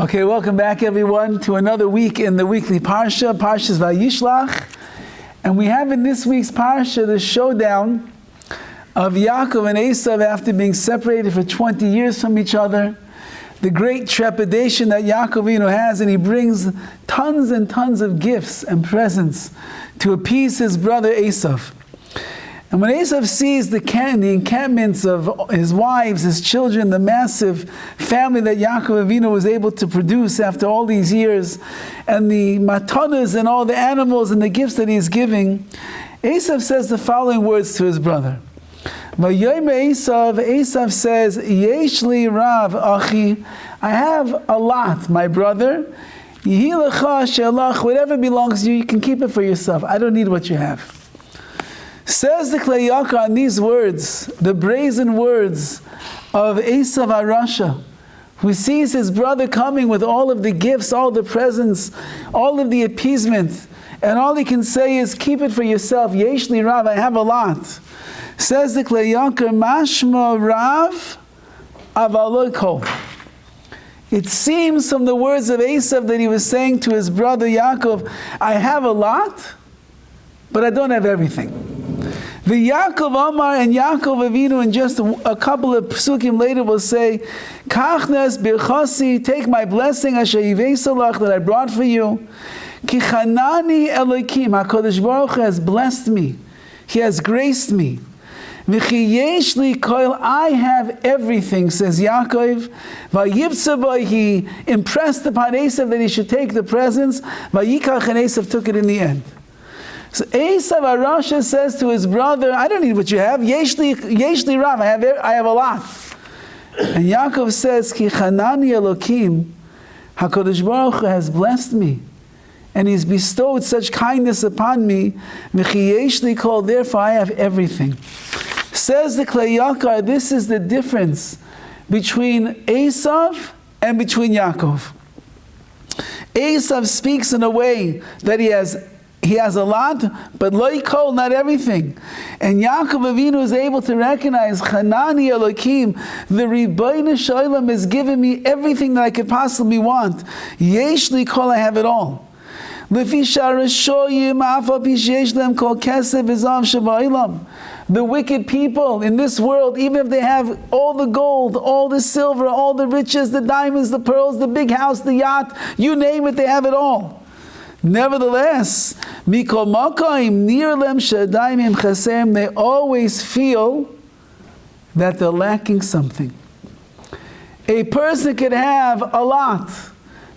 Okay, welcome back everyone to another week in the weekly Parsha, Parshas Vayishlach. And we have in this week's Parsha the showdown of Yaakov and Esav after being separated for 20 years from each other. The great trepidation that Yaakov has, and he brings tons and tons of gifts and presents to appease his brother Esav. And when Esav sees the encampments of his wives, his children, the massive family that Yaakov was able to produce after all these years, and the matanas and all the animals and the gifts that he's giving, Esav says the following words to his brother. Esav says, Yesh li rav achi, I have a lot, my brother. Whatever belongs to you, you can keep it for yourself. I don't need what you have. Says the Klei Yakar on these words, the brazen words of Esav HaRasha, who sees his brother coming with all of the gifts, all the presents, all of the appeasement, and all he can say is, keep it for yourself. Yesh li rav, I have a lot. Says the Klei Yakar, mashma rav aval kol. It seems from the words of Esav that he was saying to his brother Yaakov, I have a lot, but I don't have everything. The Yaakov Amar and Yaakov Avinu, in just a couple of psukim later, will say, Kachnes birchasi, take my blessing, asher yiveisalach, that I brought for you. Ki chanani Elokim, HaKadosh Baruch Hu has blessed me. He has graced me. V'chi yesh li koil, I have everything, says Yaakov. Vayibtza, he impressed upon Esav that he should take the presents. Vayikach, and Esav took it in the end. So Esav HaRasha says to his brother, I don't need what you have. Yesh li rav, I have a lot. And Yaakov says, Ki chanani Elokim, HaKadosh Baruch Hu has blessed me, and he's bestowed such kindness upon me. V'chi yesh li kol, therefore I have everything. Says the Klei Yakar, this is the difference between Esav and between Yaakov. Esav speaks in a way that he has a lot, but lo yikol, not everything. And Yaakov Avinu is able to recognize, Chanani Elokim, the Rebbeinu Shalom has given me everything that I could possibly want. Yesh li kol, I have it all. The wicked people in this world, even if they have all the gold, all the silver, all the riches, the diamonds, the pearls, the big house, the yacht, you name it, they have it all. Nevertheless, they always feel that they're lacking something. A person could have a lot.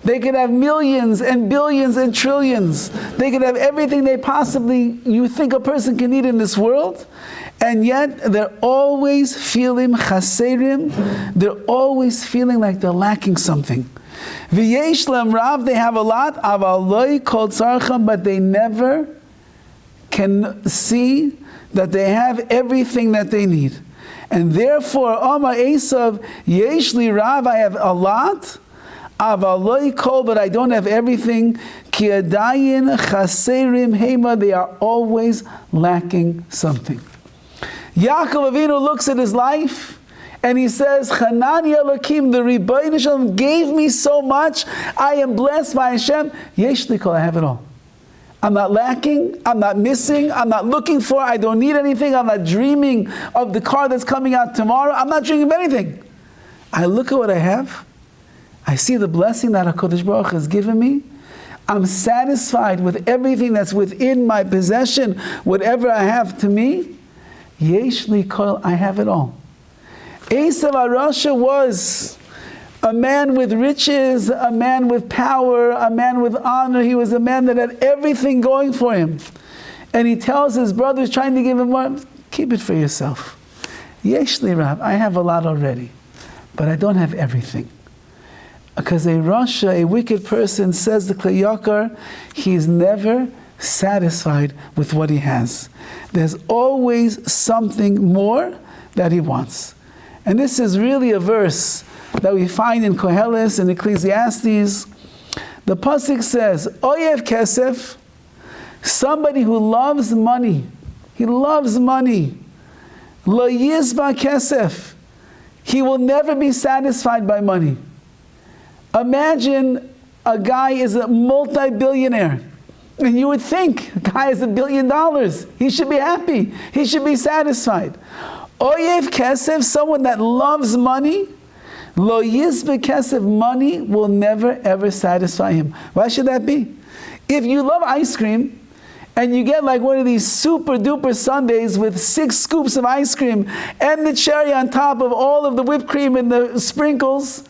They could have millions and billions and trillions. They could have everything you think a person can need in this world, and yet they're always feeling chaserim. They're always feeling like they're lacking something. V'yesh lam rav, they have a lot, aval lo kol tzarcham, but they never can see that they have everything that they need. And therefore, Amar Esav, yesh li rav, I have a lot, aval lo kol, but I don't have everything. Ki adayin chaserim hema, they are always lacking something. Yaakov Avinu looks at his life, and he says, Chanani Elokim, the Rebbeinu Shalom gave me so much. I am blessed by Hashem. Yesh li kol, I have it all. I'm not lacking. I'm not missing. I'm not looking for. I don't need anything. I'm not dreaming of the car that's coming out tomorrow. I'm not dreaming of anything. I look at what I have. I see the blessing that HaKadosh Baruch Hu has given me. I'm satisfied with everything that's within my possession, whatever I have to me. Yesh li kol, I have it all. Esav HaRasha was a man with riches, a man with power, a man with honor. He was a man that had everything going for him. And he tells his brothers, trying to give him more, keep it for yourself. Yesh li rav, I have a lot already, but I don't have everything. Because a Rasha, a wicked person, says the Klei Yakar, he's never satisfied with what he has. There's always something more that he wants. And this is really a verse that we find in Koheles and Ecclesiastes. The pasuk says, Oyev kesef, somebody who loves money. He loves money. Lo yizba kesef, he will never be satisfied by money. Imagine a guy is a multi-billionaire. And you would think, a guy has $1 billion. He should be happy. He should be satisfied. Oyev kesef, someone that loves money, lo yizbe kesef, money will never ever satisfy him. Why should that be? If you love ice cream, and you get like one of these super duper sundaes with 6 scoops of ice cream and the cherry on top of all of the whipped cream and the sprinkles,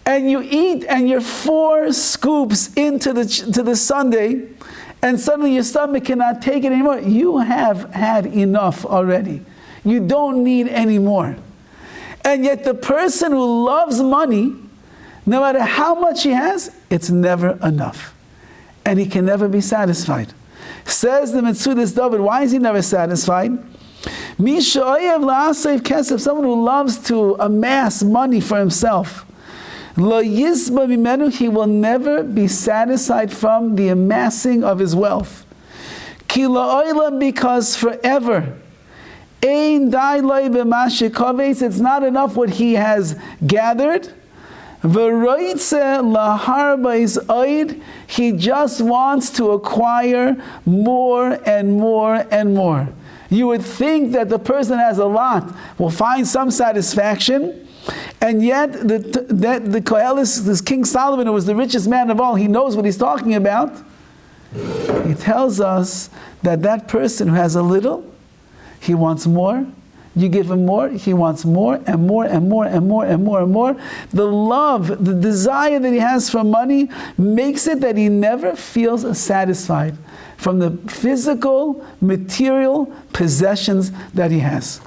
and you eat and you're 4 scoops into the sundae, and suddenly your stomach cannot take it anymore. You have had enough already. You don't need any more. And yet the person who loves money, no matter how much he has, it's never enough. And he can never be satisfied. Says the Metzudas Dovid, why is he never satisfied? Someone who loves to amass money for himself, he will never be satisfied from the amassing of his wealth. Because forever, it's not enough what he has gathered. He just wants to acquire more and more and more. You would think that the person has a lot will find some satisfaction, and yet the Koheles, this King Solomon, who was the richest man of all, he knows what he's talking about. He tells us that that person who has a little, he wants more. You give him more, he wants more and more and more and more and more and more. The love, the desire that he has for money makes it that he never feels satisfied from the physical, material possessions that he has.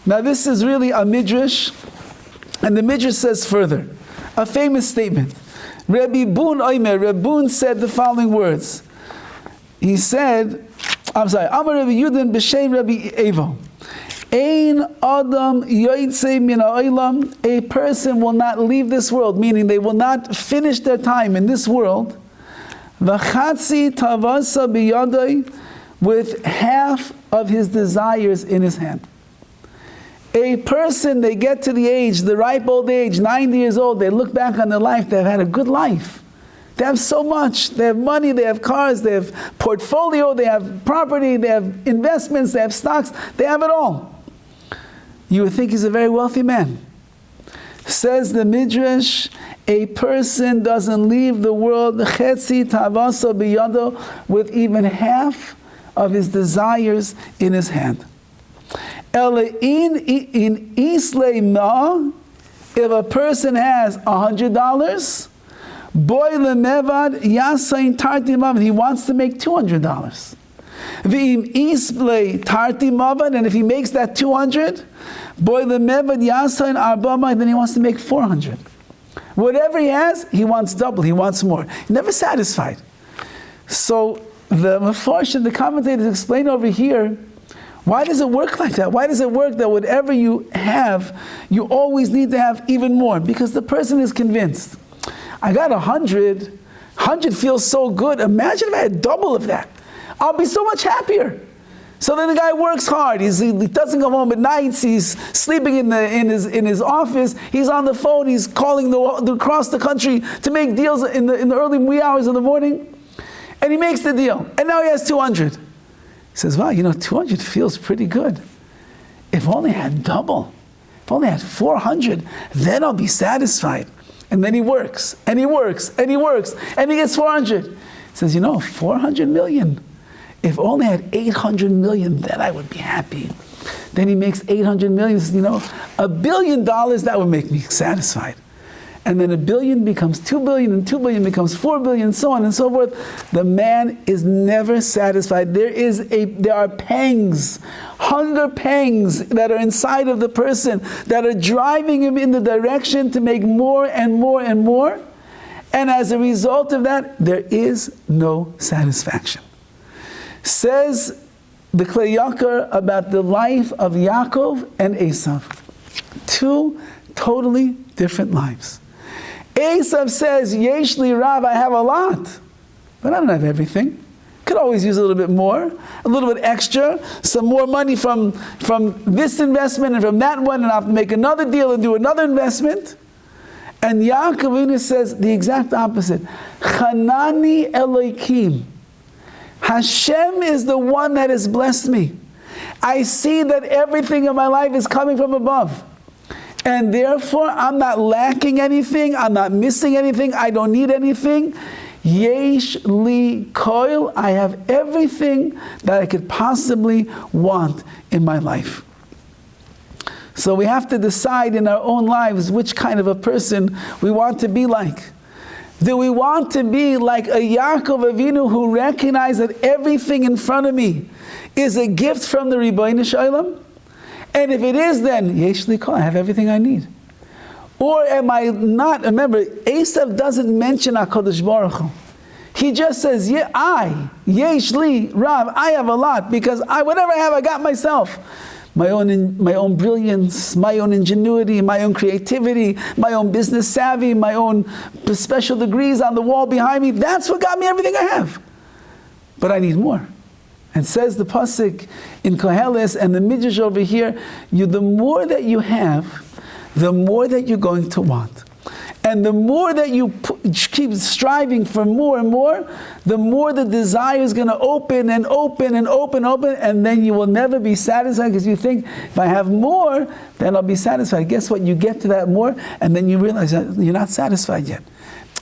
Now this is really a midrash, and the midrash says further, a famous statement. Rabbi Bun said the following words. He said, Amar Rabbi Yudin b'shem Rabbi Evo. Ein adam yoytze min ha'olam, a person will not leave this world, meaning they will not finish their time in this world, v'chatzi tavasa biyadai, with half of his desires in his hand. A person, they get to the age, the ripe old age, 90 years old, they look back on their life, they've had a good life. They have so much. They have money, they have cars, they have portfolio, they have property, they have investments, they have stocks, they have it all. You would think he's a very wealthy man. Says the Midrash, a person doesn't leave the world with even half of his desires in his hand. If a person has $100, he wants to make $200. And if he makes that 200, then he wants to make 400. Whatever he has, he wants double, he wants more. Never satisfied. So the Mefarshim, the commentators explain over here, why does it work like that? Why does it work that whatever you have, you always need to have even more? Because the person is convinced, I got 100, 100 feels so good. Imagine if I had double of that. I'll be so much happier. So then the guy works hard. He doesn't come home at nights. He's sleeping in his office. He's on the phone. He's calling across the country to make deals in the early wee hours of the morning. And he makes the deal. And now he has 200. He says, wow, 200 feels pretty good. If only I had double. If only I had 400, then I'll be satisfied. And then he works, and he works, and he works, and he gets 400. He says, 400 million. If only I had 800 million, then I would be happy. Then he makes 800 million. He says, $1 billion, that would make me satisfied. And then 1 billion becomes 2 billion, and 2 billion becomes 4 billion, so on and so forth. The man is never satisfied. There are pangs, hunger pangs that are inside of the person that are driving him in the direction to make more and more and more. And as a result of that, there is no satisfaction. Says the Klei Yakar about the life of Yaakov and Esav. 2 totally different lives. Esav says, Yesh li Rav, I have a lot, but I don't have everything. Could always use a little bit more, a little bit extra, some more money from this investment and from that one, and I'll have to make another deal and do another investment. And Yaakov Avinu says the exact opposite. Chanani Elokim. Hashem is the one that has blessed me. I see that everything in my life is coming from above. And therefore, I'm not lacking anything. I'm not missing anything. I don't need anything. Yesh li koil. I have everything that I could possibly want in my life. So we have to decide in our own lives which kind of a person we want to be like. Do we want to be like a Yaakov Avinu who recognized that everything in front of me is a gift from the Ribono Shel Olam? And if it is, then yesh li koil, I have everything I need. Or am I not? Remember, Esav doesn't mention HaKadosh Baruch Hu. He just says, yeah, yesh li, Rav, I have a lot, because whatever I have, I got myself. My own brilliance, my own ingenuity, my own creativity, my own business savvy, my own special degrees on the wall behind me. That's what got me everything I have. But I need more. And says the pasuk in Koheles and the Midrash over here, the more that you have, the more that you're going to want. And the more that you keep striving for more and more, the more the desire is going to open and open and open, and then you will never be satisfied, because you think, if I have more, then I'll be satisfied. Guess what? You get to that more, and then you realize that you're not satisfied yet.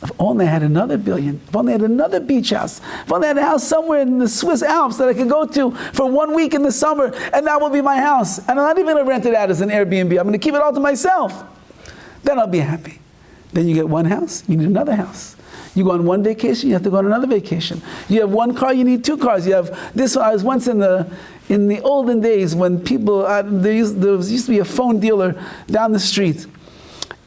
If only I had another billion, if only I had another beach house, if only I had a house somewhere in the Swiss Alps that I could go to for 1 week in the summer, and that will be my house. And I'm not even going to rent it out as an Airbnb. I'm going to keep it all to myself. Then I'll be happy. Then you get one house, you need another house. You go on one vacation, you have to go on another vacation. You have one car, you need two cars. You have this one. I was once in the olden days when people, there used to be a phone dealer down the street.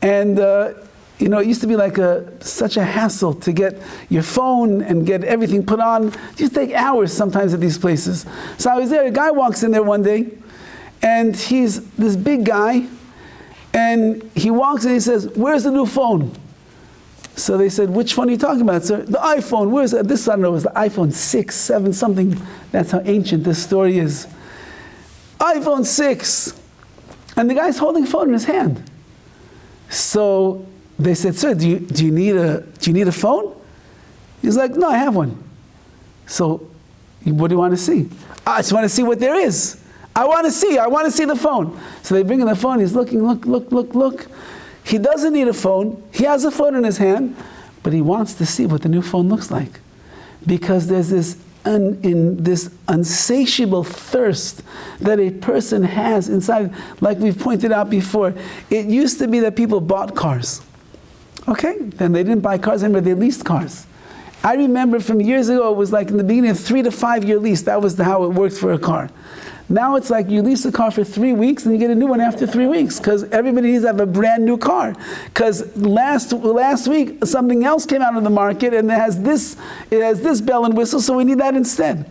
And it used to be like such a hassle to get your phone and get everything put on. It used to take hours sometimes at these places. So I was there, a guy walks in there one day, and he's this big guy, and he walks in and he says, "Where's the new phone?" So they said, "Which phone are you talking about, sir?" "The iPhone." "Where's that?" This, I don't know, it was the iPhone 6, 7, something. That's how ancient this story is. iPhone 6. And the guy's holding a phone in his hand. So they said, "Sir, do you need a phone?" He's like, "No, I have one." "So what do you want to see?" "I just want to see what there is. I want to see the phone." So they bring in the phone, he's looking, look. He doesn't need a phone. He has a phone in his hand, but he wants to see what the new phone looks like. Because there's this unsatiable thirst that a person has inside. Like we've pointed out before, it used to be that people bought cars. Okay, then they didn't buy cars anymore, they leased cars. I remember from years ago, it was like in the beginning, a 3 to 5 year lease. That was how it worked for a car. Now it's like you lease a car for 3 weeks and you get a new one after 3 weeks, because everybody needs to have a brand new car. Because last week something else came out of the market and it has this bell and whistle, so we need that instead.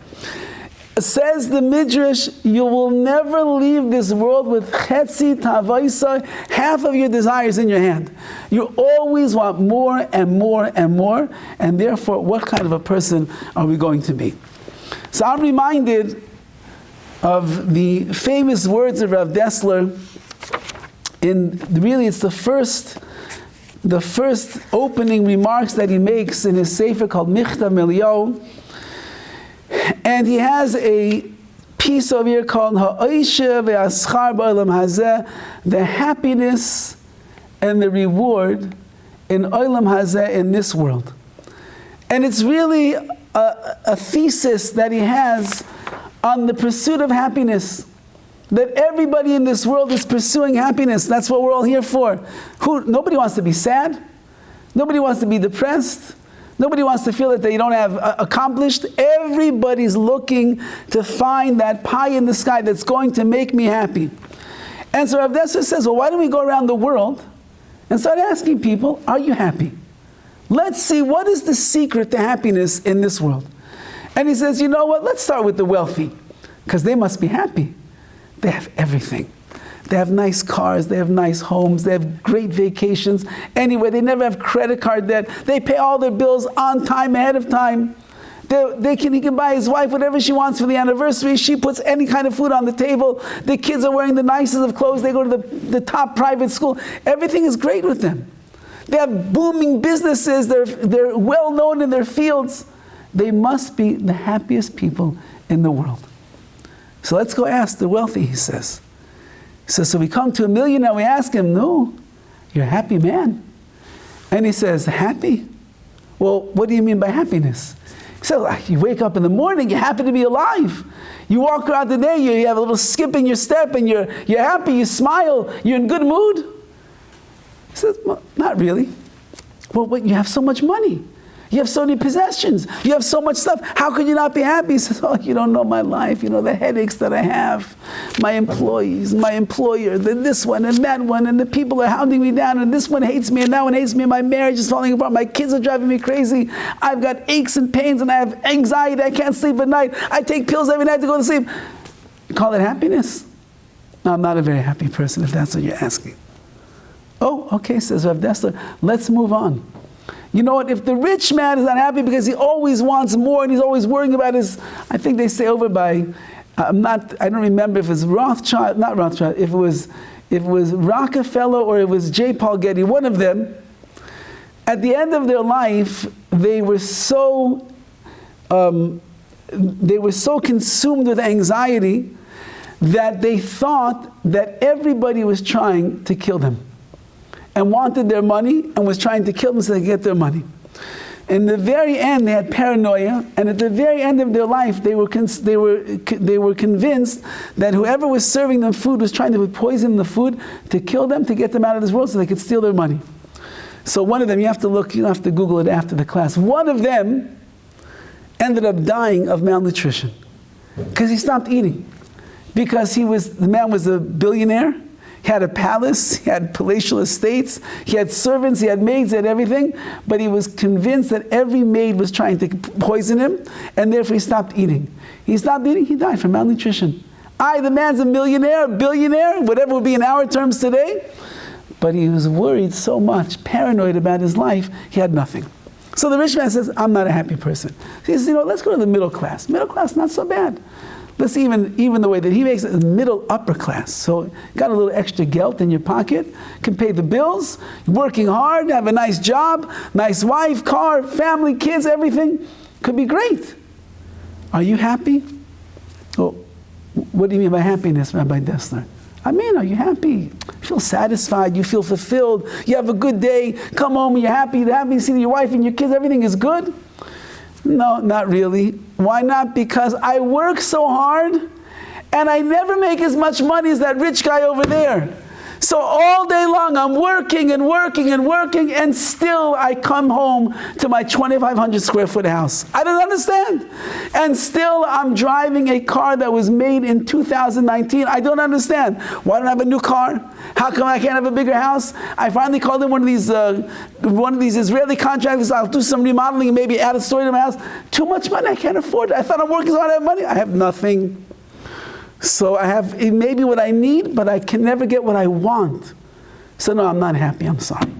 Says the Midrash, you will never leave this world with chetzi tavaisa, half of your desires in your hand. You always want more and more and more, and therefore, what kind of a person are we going to be? So I'm reminded of the famous words of Rav Dessler. It's the first opening remarks that he makes in his sefer called Michtav Melio. And he has a piece over here called Ha'oisha ve'aschar ba'olam hazeh, the happiness and the reward in olam hazeh, in this world. And it's really a thesis that he has on the pursuit of happiness. That everybody in this world is pursuing happiness. That's what we're all here for. Nobody wants to be sad. Nobody wants to be depressed. Nobody wants to feel that they don't have accomplished. Everybody's looking to find that pie in the sky that's going to make me happy. And so Rav Dessler says, well, why don't we go around the world and start asking people, are you happy? Let's see, what is the secret to happiness in this world? And he says, you know what, let's start with the wealthy, because they must be happy. They have everything. They have nice cars, they have nice homes, they have great vacations. Anyway, they never have credit card debt. They pay all their bills on time, ahead of time. He can buy his wife whatever she wants for the anniversary. She puts any kind of food on the table. The kids are wearing the nicest of clothes. They go to the top private school. Everything is great with them. They have booming businesses. They're well known in their fields. They must be the happiest people in the world. So let's go ask the wealthy, he says. So we come to a millionaire, we ask him, no, you're a happy man. And he says, happy? Well, what do you mean by happiness? He says, you wake up in the morning, you're happy to be alive. You walk throughout the day, you have a little skip in your step, and you're happy, you smile, you're in good mood. He says, well, not really. Well, you have so much money. You have so many possessions. You have so much stuff. How could you not be happy? He says, oh, you don't know my life. You know, the headaches that I have. My employees, my employer, this one and that one, and the people are hounding me down, and this one hates me, and that one hates me, and my marriage is falling apart. My kids are driving me crazy. I've got aches and pains, and I have anxiety. I can't sleep at night. I take pills every night to go to sleep. You call it happiness? No, I'm not a very happy person, if that's what you're asking. Oh, okay, says Rav Dessler. Let's move on. You know what, if the rich man is not happy because he always wants more and he's always worrying about his, I think they say over by, I don't remember if it's Rothschild, not Rothschild, if it was Rockefeller or it was J. Paul Getty, one of them, at the end of their life, they were so consumed with anxiety that they thought that everybody was trying to kill them, and wanted their money and was trying to kill them so they could get their money. In the very end, they had paranoia, and at the very end of their life, they were convinced that whoever was serving them food was trying to put poison in the food to kill them, to get them out of this world so they could steal their money. So one of them, you have to Google it after the class. One of them ended up dying of malnutrition because he stopped eating. Because the man was a billionaire. He had a palace, he had palatial estates, he had servants, he had maids, he had everything, but he was convinced that every maid was trying to poison him, and therefore he stopped eating. He stopped eating, he died from malnutrition. The man's a millionaire, a billionaire, whatever would be in our terms today, but he was worried so much, paranoid about his life, he had nothing. So the rich man says, I'm not a happy person. He says, let's go to the middle class. Middle class, not so bad. Let's even the way that he makes it, middle upper class. So got a little extra gelt in your pocket, can pay the bills, working hard, have a nice job, nice wife, car, family, kids, everything. Could be great. Are you happy? Well, what do you mean by happiness, Rabbi Dessler? I mean, are you happy? You feel satisfied, you feel fulfilled, you have a good day, come home, you're happy to see your wife and your kids, everything is good? No, not really. Why not? Because I work so hard and I never make as much money as that rich guy over there. So all day long I'm working and working and working, and still I come home to my 2,500 square foot house. I don't understand. And still I'm driving a car that was made in 2019. I don't understand. Why don't I have a new car? How come I can't have a bigger house? I finally called in one of these Israeli contractors. I'll do some remodeling and maybe add a story to my house. Too much money, I can't afford it. I thought I'm working so hard, I have money. I have nothing. So I have maybe what I need, but I can never get what I want. So no, I'm not happy, I'm sorry.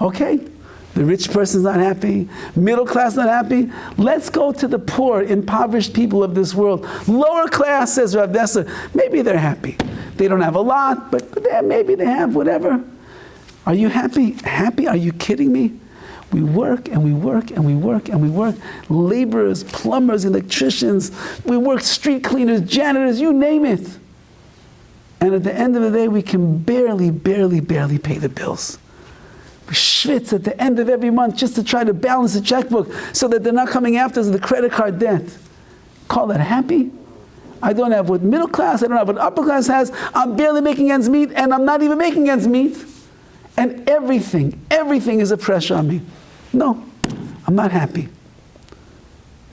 Okay, the rich person's not happy, middle class not happy. Let's go to the poor, impoverished people of this world. Lower class, says Rav Dessler, maybe they're happy. They don't have a lot, but maybe they have whatever. Are you happy? Happy? Are you kidding me? We work and we work and we work and we work. Laborers, plumbers, electricians. We work, street cleaners, janitors, you name it. And at the end of the day, we can barely pay the bills. We schwitz at the end of every month just to try to balance the checkbook so that they're not coming after us with the credit card debt. Call that happy? I don't have what middle class, I don't have what upper class has. I'm barely making ends meet, and I'm not even making ends meet. And everything is a pressure on me. No, I'm not happy.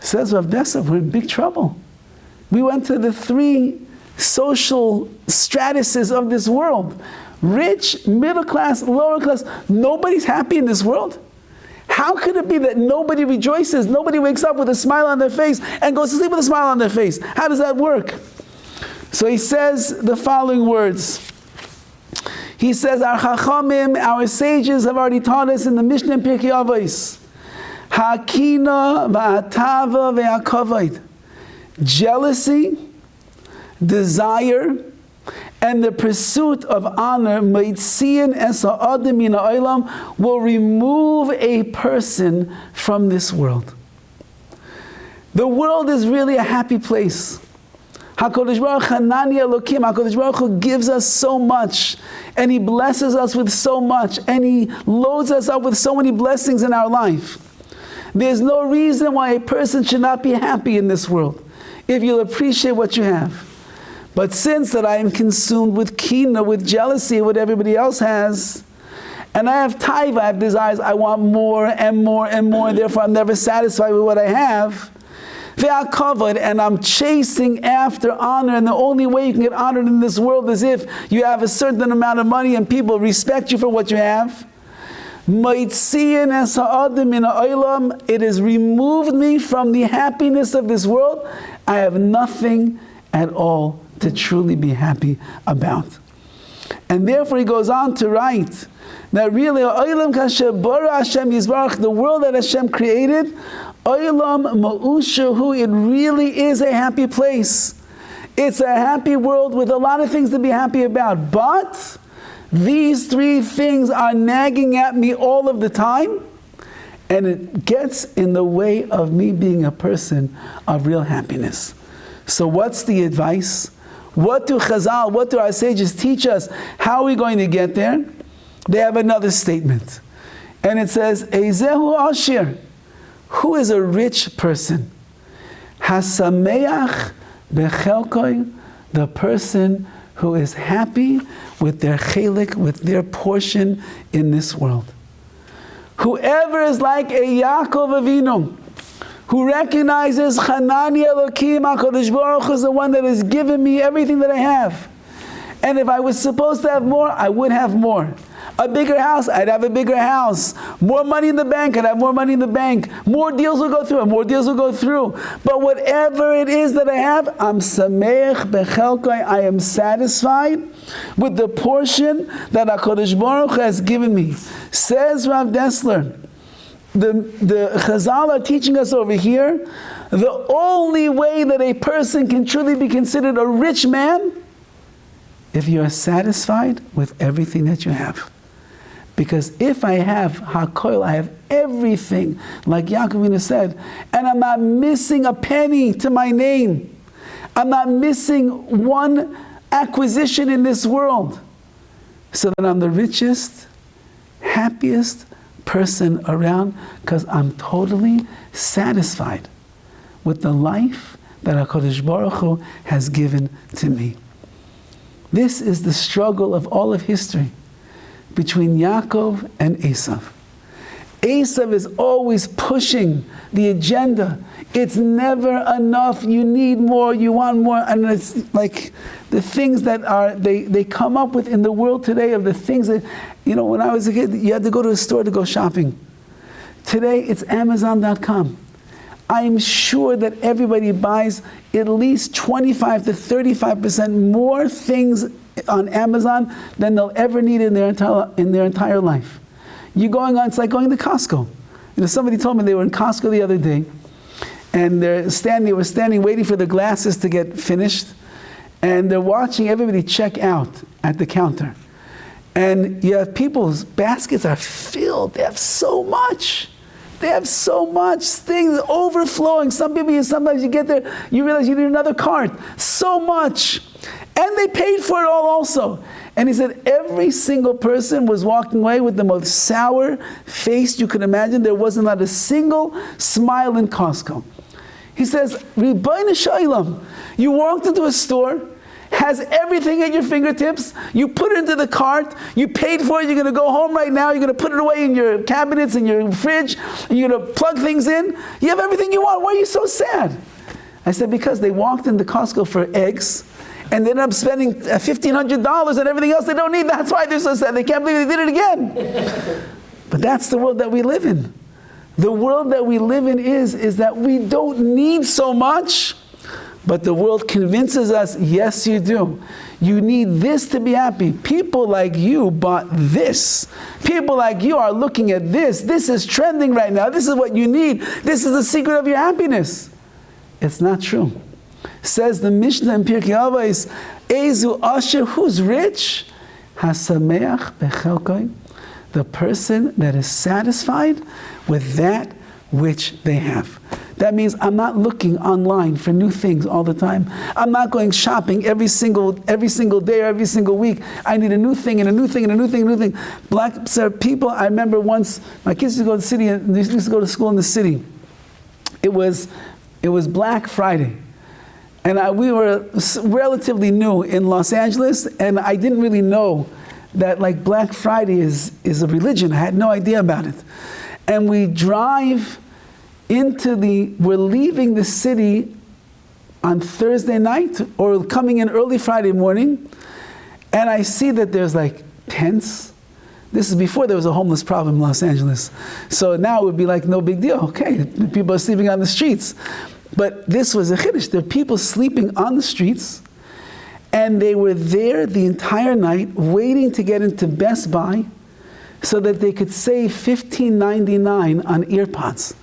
Says Rav Dessler, we're in big trouble. We went to the 3 social stratuses of this world. Rich, middle class, lower class. Nobody's happy in this world. How could it be that nobody rejoices, nobody wakes up with a smile on their face and goes to sleep with a smile on their face? How does that work? So he says the following words. He says, our Chachamim, our sages have already taught us in the Mishnah and Pirkei Avos, Hakina va'atava ve'akavod. Jealousy, desire, and the pursuit of honor will remove a person from this world. The world is really a happy place. HaKadosh Baruch Hanani Elokim, HaKadosh Baruch Hu gives us so much, and He blesses us with so much, and He loads us up with so many blessings in our life. There's no reason why a person should not be happy in this world, if you'll appreciate what you have. But since that I am consumed with kina, with jealousy of what everybody else has, and I have taiva, I have desires, I want more and more and more, and therefore I'm never satisfied with what I have, and I'm chasing after honor, and the only way you can get honored in this world is if you have a certain amount of money and people respect you for what you have. It has removed me from the happiness of this world. I have nothing at all to truly be happy about. And therefore he goes on to write that really the world that Hashem created, it really is a happy place. It's a happy world with a lot of things to be happy about. But these three things are nagging at me all of the time, and it gets in the way of me being a person of real happiness. So what's the advice? What do Chazal, what do our sages teach us? How are we going to get there? They have another statement. And it says, Eizehu Ashir. Who is a rich person? Hasameach bechelkoi, the person who is happy with their chelik, with their portion in this world. Whoever is like a Yaakov Avinu, who recognizes Chanani Elokim, HaKadosh Baruch Hu is the one that has given me everything that I have. And if I was supposed to have more, I would have more. A bigger house, I'd have a bigger house. More money in the bank, I'd have more money in the bank. More deals will go through, and more deals will go through. But whatever it is that I have, I'm sameach bechelkoi, I am satisfied with the portion that HaKadosh Baruch Hu has given me. Says Rav Dessler, the Chazal are teaching us over here, the only way that a person can truly be considered a rich man, if you are satisfied with everything that you have. Because if I have HaKoil, I have everything, like Yaakov said, and I'm not missing a penny to my name. I'm not missing one acquisition in this world. So that I'm the richest, happiest person around, because I'm totally satisfied with the life that HaKadosh Baruch Hu has given to me. This is the struggle of all of history between Yaakov and Esav. Esav is always pushing the agenda. It's never enough. You need more. You want more. And it's like the things that they come up with in the world today of the things that, when I was a kid, you had to go to a store to go shopping. Today, it's Amazon.com. I'm sure that everybody buys at least 25 to 35% more things on Amazon than they'll ever need in their entire life. You're going on, it's like going to Costco. Somebody told me they were in Costco the other day, and they were standing waiting for the glasses to get finished, and they're watching everybody check out at the counter. And you have people's baskets are filled. They have so much. They have so much, things overflowing. Sometimes you get there, you realize you need another cart. So much. And they paid for it all also. And he said every single person was walking away with the most sour face you could imagine. There wasn't not a single smile in Costco. He says, Ribbono Shalom, you walked into a store, has everything at your fingertips, you put it into the cart, you paid for it, you're going to go home right now, you're going to put it away in your cabinets, in your fridge, and you're going to plug things in, you have everything you want, why are you so sad? I said, because they walked into Costco for eggs, and they ended up spending $1,500 on everything else they don't need, that's why they're so sad, they can't believe they did it again. But that's the world that we live in. The world that we live in is that we don't need so much, but the world convinces us, yes you do. You need this to be happy. People like you bought this. People like you are looking at this. This is trending right now. This is what you need. This is the secret of your happiness. It's not true. Says the Mishnah in Pirkei Avos, Ezu Asher, who's rich? Hasameach bechelkoi, the person that is satisfied with that which they have. That means I'm not looking online for new things all the time. I'm not going shopping every single day or every single week. I need a new thing and a new thing and a new thing and a new thing. Black people, I remember once, my kids used to go to the city, and they used to go to school in the city. It was Black Friday. And we were relatively new in Los Angeles, and I didn't really know that like Black Friday is a religion. I had no idea about it. And we drive we're leaving the city on Thursday night or coming in early Friday morning, and I see that there's like tents. This is before there was a homeless problem in Los Angeles. So now it would be like no big deal. Okay, people are sleeping on the streets. But this was a chiddush. There are people sleeping on the streets, and they were there the entire night waiting to get into Best Buy so that they could save $15.99 on earpods.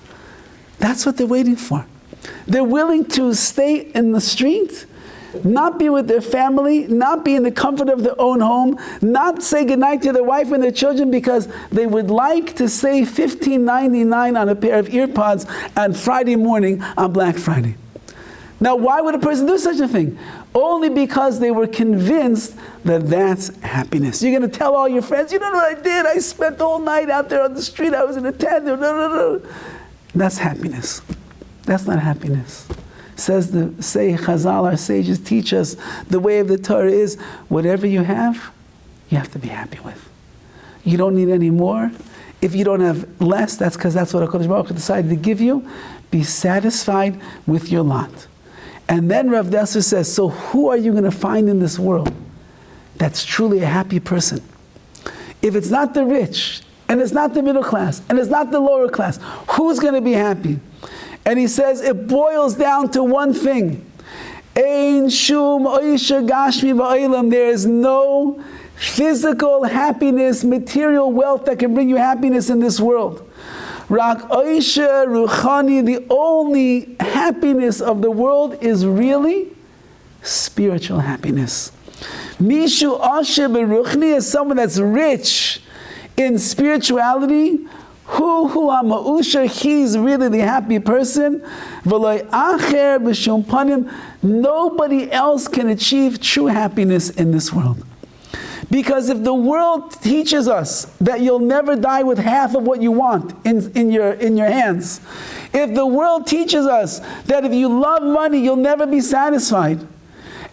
That's what they're waiting for. They're willing to stay in the street, not be with their family, not be in the comfort of their own home, not say goodnight to their wife and their children because they would like to save $15.99 on a pair of earpods on Friday morning on Black Friday. Now, why would a person do such a thing? Only because they were convinced that that's happiness. You're going to tell all your friends, you know what I did? I spent the whole night out there on the street. I was in a tent. That's happiness. That's not happiness. Say Chazal, our sages teach us, the way of the Torah is, whatever you have to be happy with. You don't need any more. If you don't have less, that's because that's what HaKadosh Baruch Hu decided to give you. Be satisfied with your lot. And then Rav Desser says, so who are you going to find in this world that's truly a happy person? If it's not the rich, and it's not the middle class, and it's not the lower class, who's going to be happy? And he says it boils down to one thing. Ein shum oisha gashmi ba'olam. There is no physical happiness, material wealth that can bring you happiness in this world. Rak oisha ruchani, the only happiness of the world is really spiritual happiness. Mishu asher beruchni is someone that's rich in spirituality. He's really the happy person. Nobody else can achieve true happiness in this world. Because if the world teaches us that you'll never die with half of what you want in your hands, if the world teaches us that if you love money, you'll never be satisfied,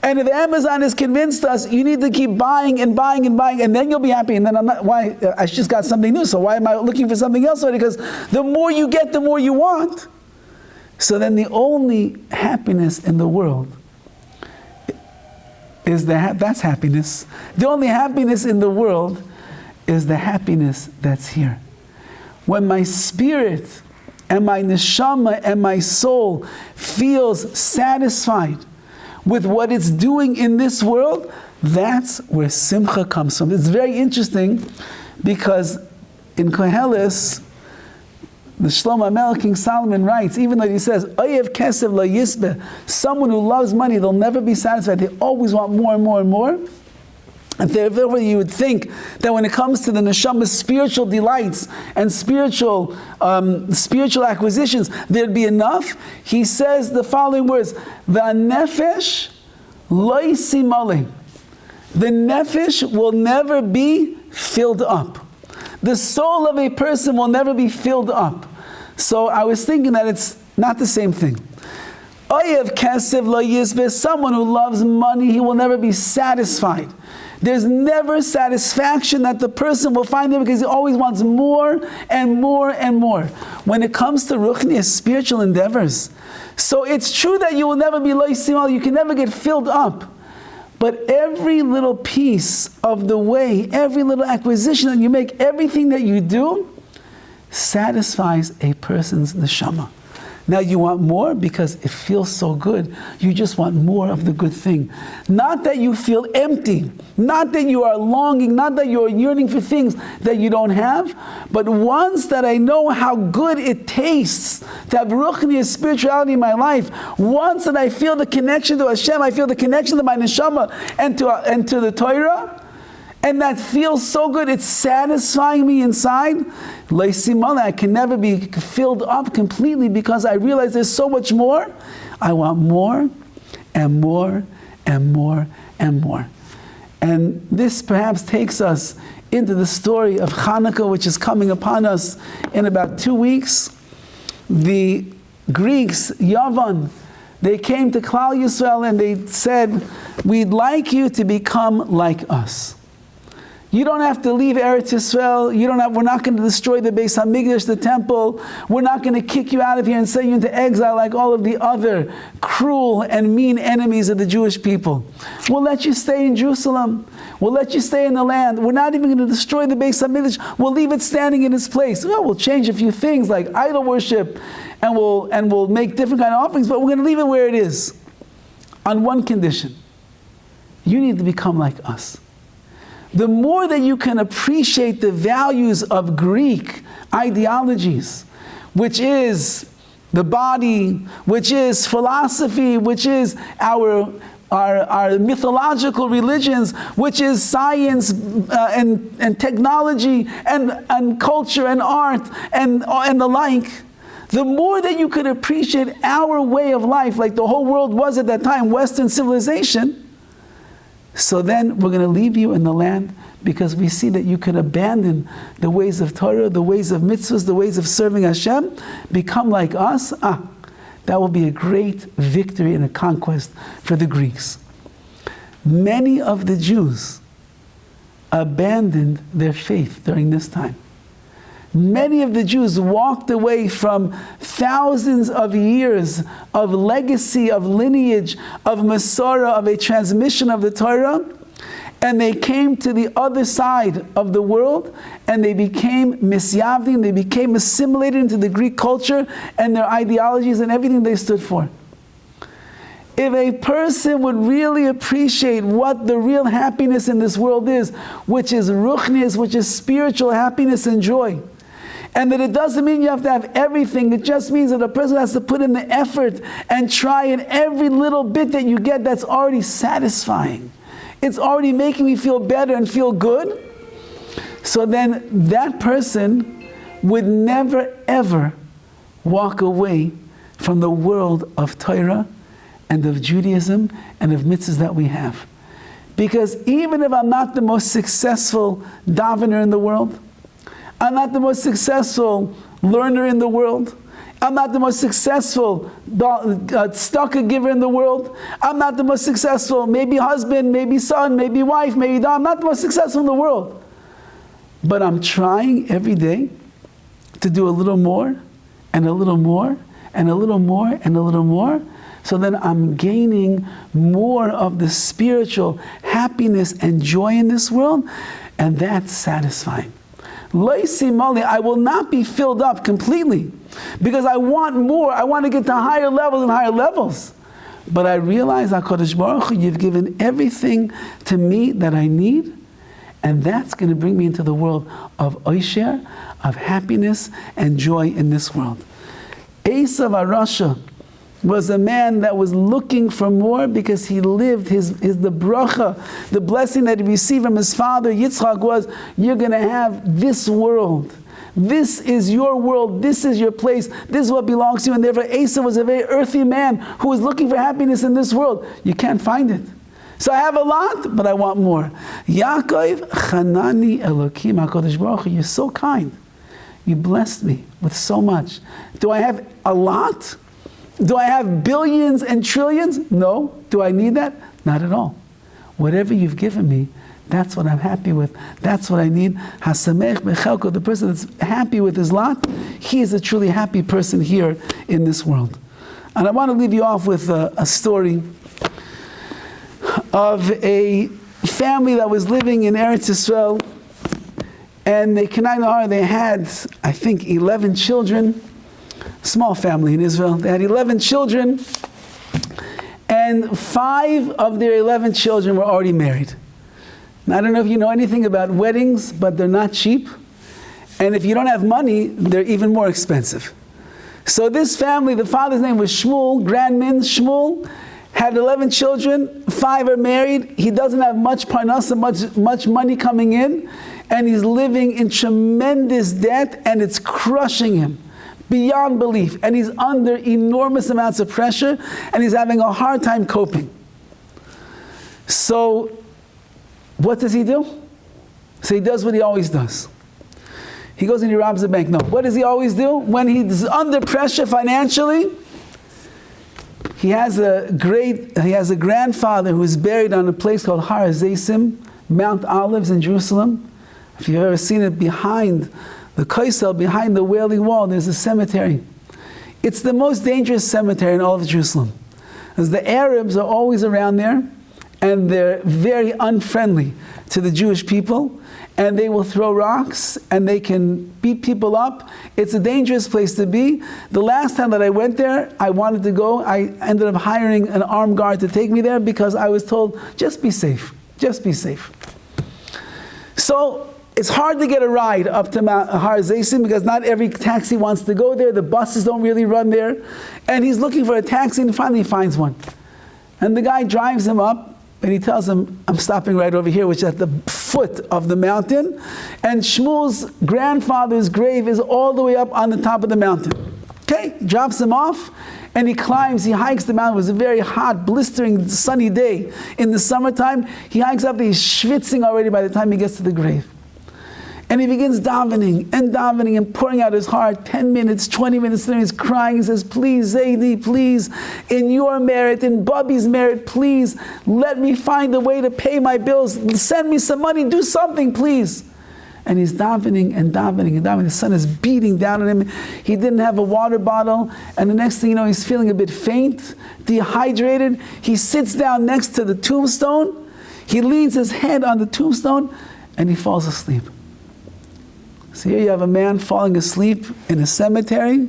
and if Amazon has convinced us you need to keep buying and buying and buying, and then you'll be happy, and then I just got something new, so why am I looking for something else? Because the more you get, the more you want. So then the only happiness in the world is that's happiness. The only happiness in the world is the happiness that's here. When my spirit and my neshama and my soul feels satisfied with what it's doing in this world, that's where simcha comes from. It's very interesting because in Koheles, the Shlomo HaMelech, King Solomon writes, even though he says, Oyev kesev lo yisbeh, someone who loves money, they'll never be satisfied. They always want more and more and more. And therefore you would think that when it comes to the neshama's spiritual delights and spiritual acquisitions, there'd be enough. He says the following words, V'anefesh lo yisimale. The nefesh will never be filled up. The soul of a person will never be filled up. So I was thinking that it's not the same thing. Oyev kesev lo yisbeh, someone who loves money, he will never be satisfied. There's never satisfaction that the person will find there because he always wants more and more and more. When it comes to ruchni, spiritual endeavors, so it's true that you will never be lo yisimal, you can never get filled up. But every little piece of the way, every little acquisition that you make, everything that you do, satisfies a person's neshama. Now you want more because it feels so good. You just want more of the good thing. Not that you feel empty, not that you are longing, not that you are yearning for things that you don't have, but once that I know how good it tastes to have ruchnius spirituality in my life, once that I feel the connection to Hashem, I feel the connection to my neshama and to the Torah, and that feels so good, it's satisfying me inside. I can never be filled up completely because I realize there's so much more. I want more and more and more and more. And this perhaps takes us into the story of Hanukkah, which is coming upon us in about 2 weeks. The Greeks, Yavan, they came to Klal Yisrael and they said, we'd like you to become like us. You don't have to leave Eretz Yisrael. We're not going to destroy the Beis Hamikdash, the temple. We're not going to kick you out of here and send you into exile like all of the other cruel and mean enemies of the Jewish people. We'll let you stay in Jerusalem. We'll let you stay in the land. We're not even going to destroy the Beis Hamikdash. We'll leave it standing in its place. Well, we'll change a few things like idol worship, and we'll make different kind of offerings, but we're going to leave it where it is. On one condition: you need to become like us. The more that you can appreciate the values of Greek ideologies, which is the body, which is philosophy, which is our mythological religions, which is science and technology and culture and art and the like, the more that you could appreciate our way of life, like the whole world was at that time, Western civilization, so then we're going to leave you in the land because we see that you can abandon the ways of Torah, the ways of mitzvahs, the ways of serving Hashem, become like us. That will be a great victory and a conquest for the Greeks. Many of the Jews abandoned their faith during this time. Many of the Jews walked away from thousands of years of legacy, of lineage, of Masorah, of a transmission of the Torah, and they came to the other side of the world, and they became misyavdim, they became assimilated into the Greek culture and their ideologies and everything they stood for. If a person would really appreciate what the real happiness in this world is, which is ruchnius, which is spiritual happiness and joy, and that it doesn't mean you have to have everything, it just means that a person has to put in the effort and try, and every little bit that you get, that's already satisfying. It's already making me feel better and feel good. So then that person would never ever walk away from the world of Torah and of Judaism and of mitzvahs that we have. Because even if I'm not the most successful davener in the world, I'm not the most successful learner in the world, I'm not the most successful tzedakah giver in the world, I'm not the most successful maybe husband, maybe son, maybe wife, maybe dad, I'm not the most successful in the world. But I'm trying every day to do a little more, and a little more, and a little more, and a little more. So then I'm gaining more of the spiritual happiness and joy in this world, and that's satisfying. I will not be filled up completely because I want more. I want to get to higher levels and higher levels. But I realize, HaKadosh Baruch Hu, you've given everything to me that I need, and that's going to bring me into the world of Oisher, of happiness and joy in this world. Esav HaRasha was a man that was looking for more because he lived the bracha, the blessing that he received from his father Yitzchak was, you're going to have this world. This is your world. This is your place. This is what belongs to you. And therefore Esav was a very earthy man who was looking for happiness in this world. You can't find it. So I have a lot, but I want more. Yaakov, Chanani Elokim HaKadosh Baruch Hu, you're so kind. You blessed me with so much. Do I have a lot? Do I have billions and trillions? No. Do I need that? Not at all. Whatever you've given me, that's what I'm happy with. That's what I need. Hasamech bechelko, the person that's happy with his lot, he is a truly happy person here in this world. And I want to leave you off with a story of a family that was living in Eretz Yisrael, and they had, I think, 11 children. small family in Israel. They had 11 children, and 5 of their 11 children were already married. Now, I don't know if you know anything about weddings, but they're not cheap. And if you don't have money, they're even more expensive. So this family, the father's name was Shmuel, Grandmin Shmuel, had 11 children, 5 are married. He doesn't have much parnasa, much money coming in, and he's living in tremendous debt, and it's crushing him beyond belief. And he's under enormous amounts of pressure, and he's having a hard time coping. So what does he do? So he does what he always does. He goes and he robs the bank. No, what does he always do? When he's under pressure financially, he has a grandfather who is buried on a place called Horowitz, Mount Olives in Jerusalem. If you've ever seen it, behind the Kaisel, behind the Wailing Wall, there's a cemetery. It's the most dangerous cemetery in all of Jerusalem, as the Arabs are always around there, and they're very unfriendly to the Jewish people, and they will throw rocks, and they can beat people up. It's a dangerous place to be. The last time that I went there, I wanted to go. I ended up hiring an armed guard to take me there because I was told, just be safe. Just be safe. So it's hard to get a ride up to Mount Horowitz because not every taxi wants to go there. The buses don't really run there. And he's looking for a taxi, and finally he finds one. And the guy drives him up, and he tells him, I'm stopping right over here, which is at the foot of the mountain. And Shmuel's grandfather's grave is all the way up on the top of the mountain. Okay, drops him off, and he climbs, he hikes the mountain. It was a very hot, blistering, sunny day in the summertime. He hikes up, he's schwitzing already by the time he gets to the grave. And he begins davening and pouring out his heart. 10 minutes, 20 minutes, 30 minutes, crying. He says, please, Zaidi, please, in your merit, in Bubby's merit, please, let me find a way to pay my bills. Send me some money, do something, please. And he's davening and davening and davening. The sun is beating down on him. He didn't have a water bottle. And the next thing you know, he's feeling a bit faint, dehydrated. He sits down next to the tombstone. He leans his head on the tombstone, and he falls asleep. So here you have a man falling asleep in a cemetery,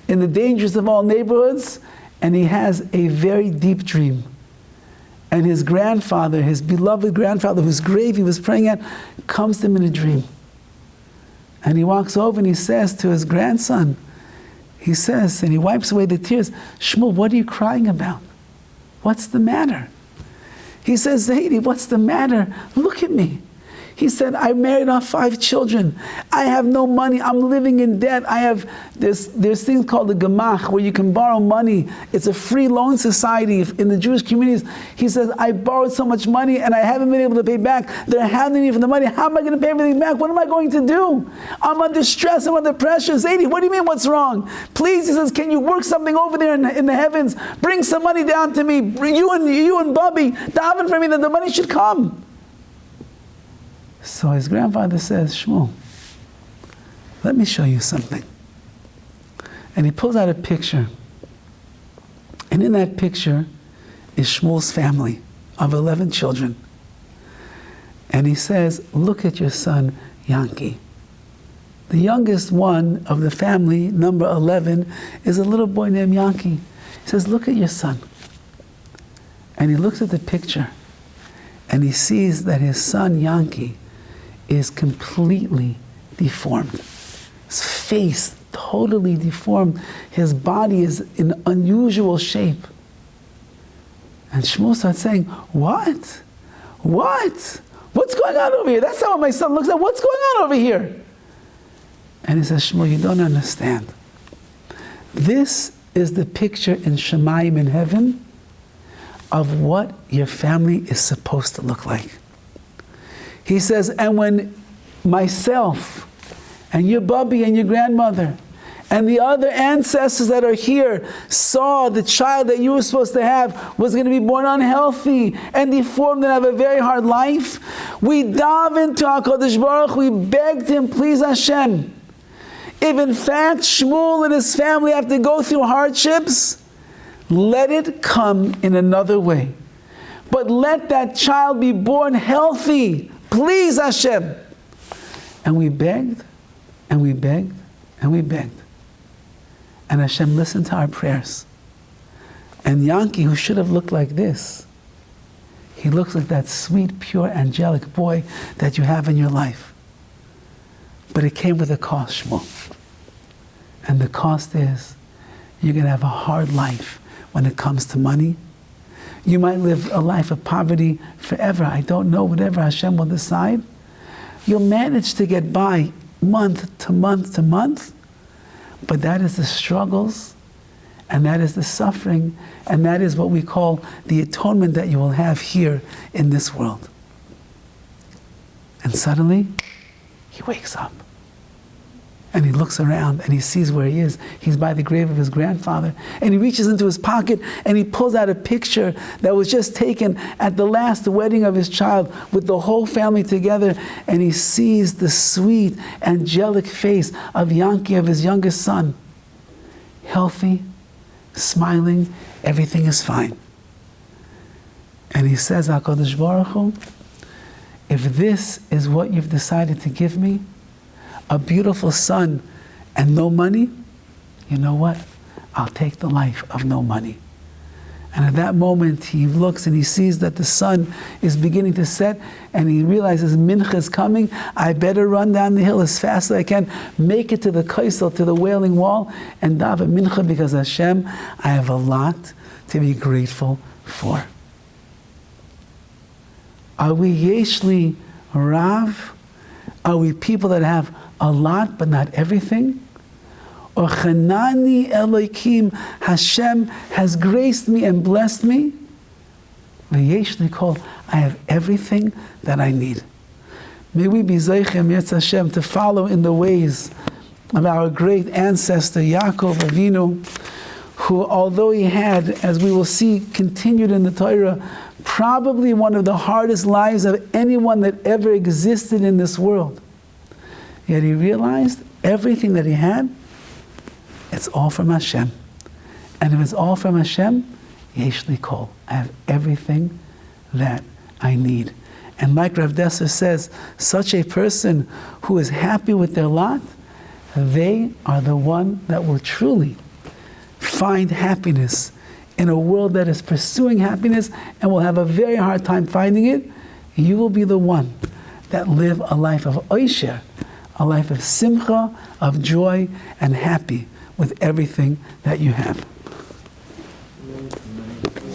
in the dangerous of all neighborhoods, and he has a very deep dream. And his grandfather, his beloved grandfather, whose grave he was praying at, comes to him in a dream. And he walks over and he says to his grandson, he says, and he wipes away the tears, Shmuel, what are you crying about? What's the matter? He says, Zaidi, what's the matter? Look at me. He said, I married off 5 children. I have no money. I'm living in debt. There's things called the gemach, where you can borrow money. It's a free loan society in the Jewish communities. He says, I borrowed so much money and I haven't been able to pay back. They're hounding me for the money. How am I going to pay everything back? What am I going to do? I'm under stress. I'm under pressure. Zaidi, what do you mean what's wrong? Please, he says, can you work something over there in the heavens? Bring some money down to me. You and Bubby, daven for me that the money should come. So his grandfather says, Shmuel, let me show you something. And he pulls out a picture. And in that picture is Shmuel's family of 11 children. And he says, look at your son, Yankee. The youngest one of the family, number 11, is a little boy named Yankee. He says, look at your son. And he looks at the picture. And he sees that his son, Yankee, is completely deformed. His face totally deformed. His body is in unusual shape. And Shmuel starts saying, what? What? What's going on over here? That's not what my son looks like. What's going on over here? And he says, Shmuel, you don't understand. This is the picture in Shemayim in heaven of what your family is supposed to look like. He says, and when myself and your Bubby and your grandmother and the other ancestors that are here saw the child that you were supposed to have was going to be born unhealthy and deformed and have a very hard life, we davened to HaKadosh Baruch Hu, we begged him, please Hashem, if in fact Shmuel and his family have to go through hardships, let it come in another way. But let that child be born healthy. Please, Hashem. And we begged, and we begged, and we begged. And Hashem listened to our prayers. And Yankee, who should have looked like this, he looks like that sweet, pure, angelic boy that you have in your life. But it came with a cost, Shmuel. And the cost is, you're going to have a hard life when it comes to money. You might live a life of poverty forever. I don't know, whatever Hashem will decide. You'll manage to get by month to month to month, but that is the struggles, and that is the suffering, and that is what we call the atonement that you will have here in this world. And suddenly, he wakes up. And he looks around and he sees where he is. He's by the grave of his grandfather. And he reaches into his pocket and he pulls out a picture that was just taken at the last wedding of his child with the whole family together. And he sees the sweet, angelic face of Yankee, of his youngest son. Healthy, smiling, everything is fine. And he says, HaKadosh Baruch Hu, if this is what you've decided to give me, a beautiful son and no money, you know what? I'll take the life of no money. And at that moment, he looks and he sees that the sun is beginning to set, and he realizes Mincha is coming. I better run down the hill as fast as I can, make it to the Kaisel, to the Wailing Wall, and daven Mincha, because Hashem, I have a lot to be grateful for. Are we Yeshli Rav? Are we people that have a lot but not everything? Or Chanani Elokim, Hashem has graced me and blessed me? V'yeshli kol, I have everything that I need. May we be Zeichem Yetz Hashem to follow in the ways of our great ancestor Yaakov Avinu, who, although he had, as we will see continued in the Torah, probably one of the hardest lives of anyone that ever existed in this world. Yet he realized everything that he had, it's all from Hashem. And if it's all from Hashem, Yeshli Kol, I have everything that I need. And like Rav Desser says, such a person who is happy with their lot, they are the one that will truly find happiness in a world that is pursuing happiness and will have a very hard time finding it. You will be the one that live a life of Oisher, a life of simcha, of joy, and happy with everything that you have.